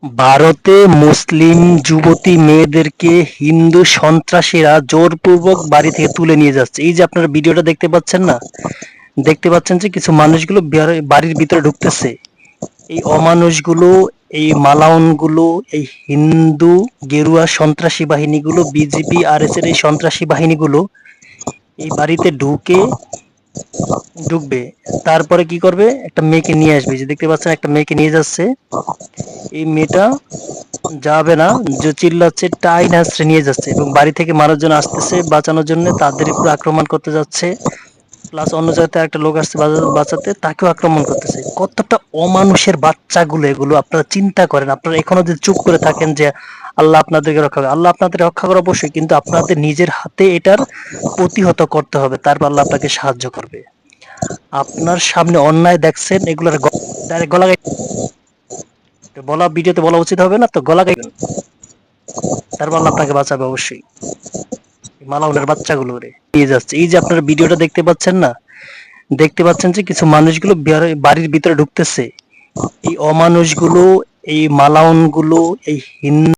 ভারতে মুসলিম যুবতী মেয়েদেরকে হিন্দু সন্ত্রাসীরা জোরপূর্বক বাড়ি থেকে তুলে নিয়ে যাচ্ছে। এই যে আপনারা ভিডিওটা দেখতে পাচ্ছেন না, দেখতে পাচ্ছেন যে কিছু মানুষগুলো বাড়ির ভিতরে ঢুকতেছে। এই অমানুষগুলো, এই মালাউনগুলো, এই হিন্দু গেরুয়া সন্ত্রাসী বাহিনীগুলো, বিজেপি আরএস এর এই সন্ত্রাসী বাহিনীগুলো এই বাড়িতে ঢুকবে। তারপরে কি করবে, একটা মেয়েকে নিয়ে আসবে। যে দেখতে পাচ্ছেন একটা মেয়েকে নিয়ে যাচ্ছে। এই মেয়েটা যাবে না, যে চিল্লাচ্ছে, টাইন হাঁচড়ে নিয়ে যাচ্ছে এবং বাড়ি থেকে মানুষজন আসতেছে বাঁচানোর জন্য, তাদের উপর আক্রমণ করতে যাচ্ছে। প্লাস অন্য জায়গাতে একটা লোক আসছে বাঁচাতে, তাকেও আক্রমণ করতেছে। কতটা অমানুষের বাচ্চাগুলো এগুলো, আপনারা চিন্তা করেন। আপনারা এখনো যদি চুপ করে থাকেন যে আল্লাহ আপনাদেরকে রক্ষা করে, আল্লাহ আপনাদের রক্ষা করে অবশ্যই, কিন্তু আপনাদের নিজের হাতে এটার প্রতিহত করতে হবে, তারপর আল্লাহ আপনাকে সাহায্য করবে। আপনার সামনে অন্যায় দেখছেন, এগুলোর ডাইরেক্ট গলা বলা, ভিডিওতে বলা উচিত হবে না তো, গলা গাইবেন, তারপর আল্লাহ আপনাকে বাঁচাবে অবশ্যই। মালাউনের বাচ্চাগুলো রে নিয়ে যাচ্ছে। এই যে আপনারা ভিডিওটা দেখতে পাচ্ছেন না, দেখতে পাচ্ছেন যে কিছু মানুষগুলো বাড়ির ভিতরে ঢুকতেছে। এই অমানুষগুলো, এই মালাউনগুলো, এই হিন্দু